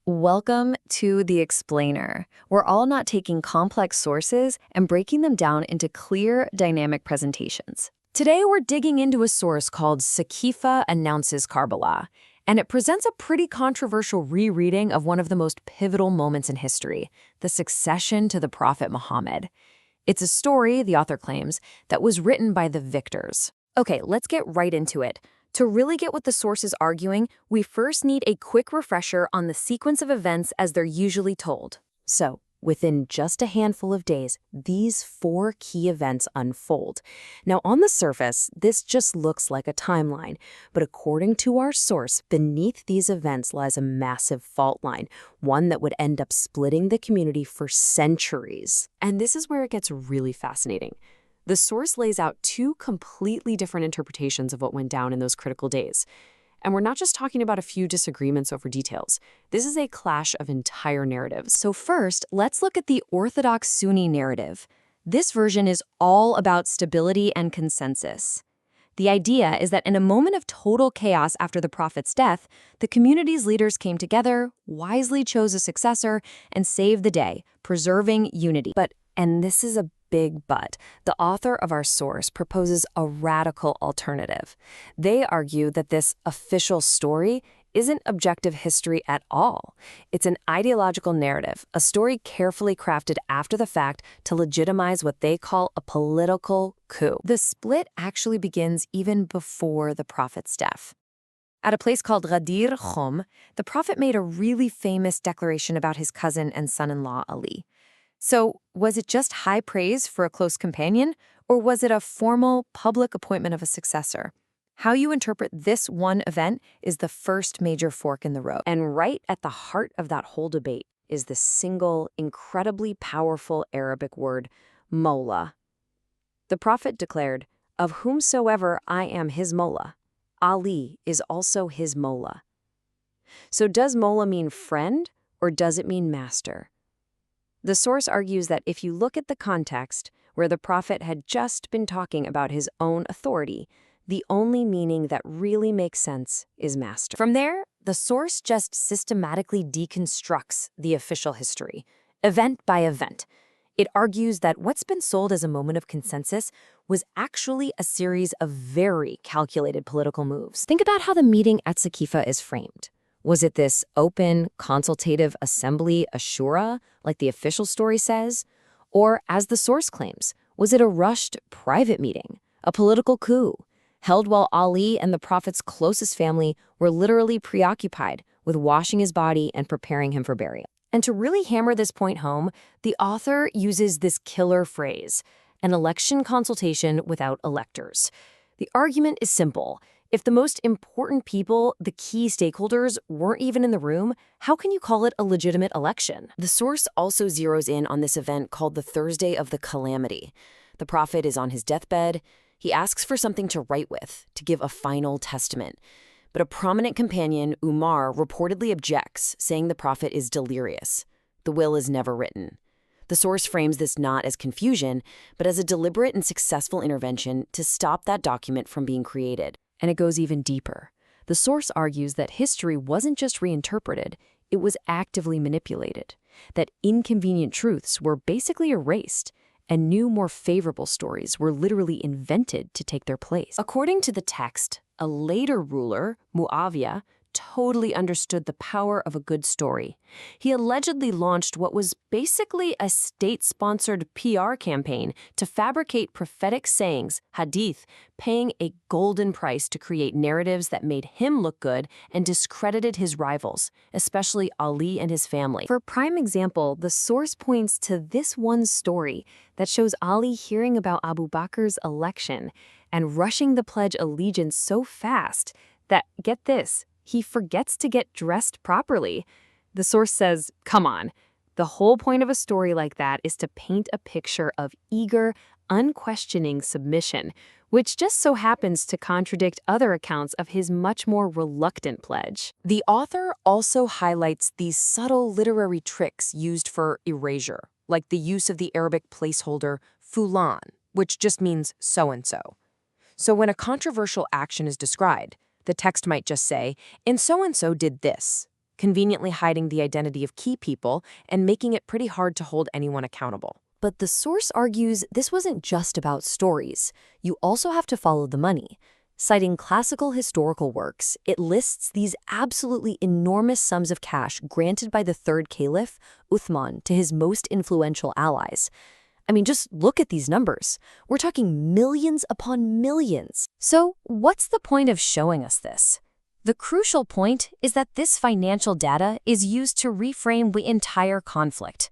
Welcome to The Explainer. We're all not taking complex sources and breaking them down into clear, dynamic presentations. Today, we're digging into a source called Saqifa Announces Karbala, and it presents a pretty controversial rereading of one of the most pivotal moments in history, the succession to the Prophet Muhammad. It's a story, the author claims, that was written by the victors. Okay, let's get right into it. To really get what the source is arguing, we first need a quick refresher on the sequence of events as they're usually told. So, within just a handful of days, these 4 key events unfold. Now, on the surface, this just looks like a timeline, but according to our source, beneath these events lies a massive fault line, one that would end up splitting the community for centuries. And this is where it gets really fascinating. The source lays out 2 completely different interpretations of what went down in those critical days. And we're not just talking about a few disagreements over details. This is a clash of entire narratives. So first, let's look at the Orthodox Sunni narrative. This version is all about stability and consensus. The idea is that in a moment of total chaos after the Prophet's death, the community's leaders came together, wisely chose a successor, and saved the day, preserving unity. And this is a big but, the author of our source proposes a radical alternative. They argue that this official story isn't objective history at all. It's an ideological narrative, a story carefully crafted after the fact to legitimize what they call a political coup. The split actually begins even before the Prophet's death. At a place called Ghadir Khum, the Prophet made a really famous declaration about his cousin and son-in-law Ali. So, was it just high praise for a close companion, or was it a formal, public appointment of a successor? How you interpret this one event is the first major fork in the road. And right at the heart of that whole debate is the single, incredibly powerful Arabic word, Mawla. The Prophet declared, "Of whomsoever I am his Mawla, Ali is also his Mawla." So does Mawla mean friend, or does it mean master? The source argues that if you look at the context, where the Prophet had just been talking about his own authority, the only meaning that really makes sense is master. From there, the source just systematically deconstructs the official history, event by event. It argues that what's been sold as a moment of consensus was actually a series of very calculated political moves. Think about how the meeting at Saqifa is framed. Was it this open, consultative assembly, a shura, like the official story says? Or, as the source claims, was it a rushed, private meeting, a political coup, held while Ali and the Prophet's closest family were literally preoccupied with washing his body and preparing him for burial? And to really hammer this point home, the author uses this killer phrase, an election consultation without electors. The argument is simple. If the most important people, the key stakeholders, weren't even in the room, how can you call it a legitimate election? The source also zeroes in on this event called the Thursday of the Calamity. The Prophet is on his deathbed. He asks for something to write with, to give a final testament. But a prominent companion, Umar, reportedly objects, saying the Prophet is delirious. The will is never written. The source frames this not as confusion, but as a deliberate and successful intervention to stop that document from being created. And it goes even deeper. The source argues that history wasn't just reinterpreted, it was actively manipulated, that inconvenient truths were basically erased, and new, more favorable stories were literally invented to take their place. According to the text, a later ruler, Muawiyah, totally understood the power of a good story. He allegedly launched what was basically a state-sponsored PR campaign to fabricate prophetic sayings, hadith, paying a golden price to create narratives that made him look good and discredited his rivals, especially Ali and his family. For a prime example, the source points to this one story that shows Ali hearing about Abu Bakr's election and rushing the Pledge Allegiance so fast that, get this, he forgets to get dressed properly. The source says, come on. The whole point of a story like that is to paint a picture of eager, unquestioning submission, which just so happens to contradict other accounts of his much more reluctant pledge. The author also highlights these subtle literary tricks used for erasure, like the use of the Arabic placeholder fulan, which just means so-and-so. So when a controversial action is described, the text might just say, and so did this. conveniently hiding the identity of key people and making it pretty hard to hold anyone accountable. But the source argues this wasn't just about stories. You also have to follow the money. Citing classical historical works, it lists these absolutely enormous sums of cash granted by the third caliph, Uthman, to his most influential allies. I mean, just look at these numbers. We're talking millions upon millions. So, what's the point of showing us this? The crucial point is that this financial data is used to reframe the entire conflict.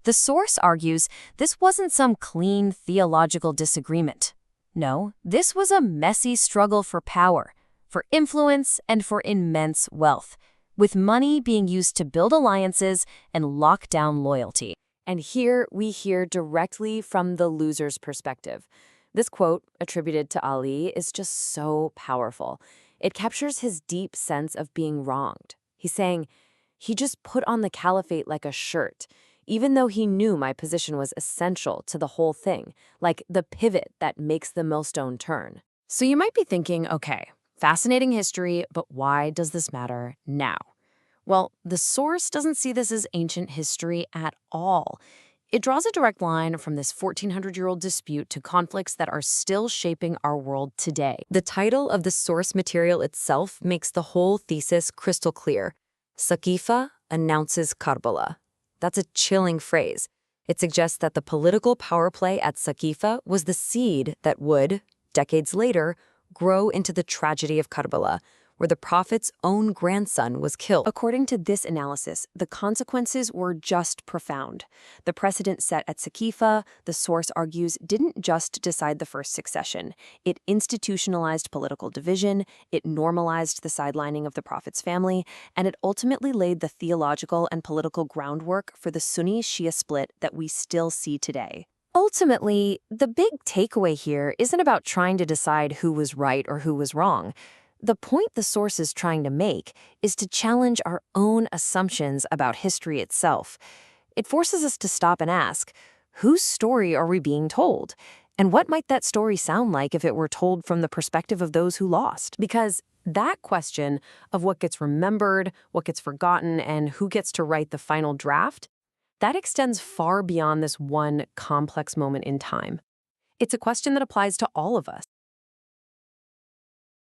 The source argues this wasn't some clean theological disagreement. No, this was a messy struggle for power, for influence, and for immense wealth, with money being used to build alliances and lock down loyalty. And here we hear directly from the loser's perspective. This quote, attributed to Ali, is just so powerful. It captures his deep sense of being wronged. He's saying, he just put on the caliphate like a shirt, even though he knew my position was essential to the whole thing, like the pivot that makes the millstone turn. So you might be thinking, okay, fascinating history, but why does this matter now? Well, the source doesn't see this as ancient history at all. It draws a direct line from this 1400-year-old dispute to conflicts that are still shaping our world today. The title of the source material itself makes the whole thesis crystal clear. Saqifa announces Karbala. That's a chilling phrase. It suggests that the political power play at Saqifa was the seed that would, decades later, grow into the tragedy of Karbala, where the prophet's own grandson was killed. According to this analysis, the consequences were just profound. The precedent set at Saqifa, the source argues, didn't just decide the first succession. It institutionalized political division, it normalized the sidelining of the prophet's family, and it ultimately laid the theological and political groundwork for the Sunni-Shia split that we still see today. Ultimately, the big takeaway here isn't about trying to decide who was right or who was wrong. The point the source is trying to make is to challenge our own assumptions about history itself. It forces us to stop and ask, whose story are we being told? And what might that story sound like if it were told from the perspective of those who lost? Because that question of what gets remembered, what gets forgotten, and who gets to write the final draft, that extends far beyond this one complex moment in time. It's a question that applies to all of us.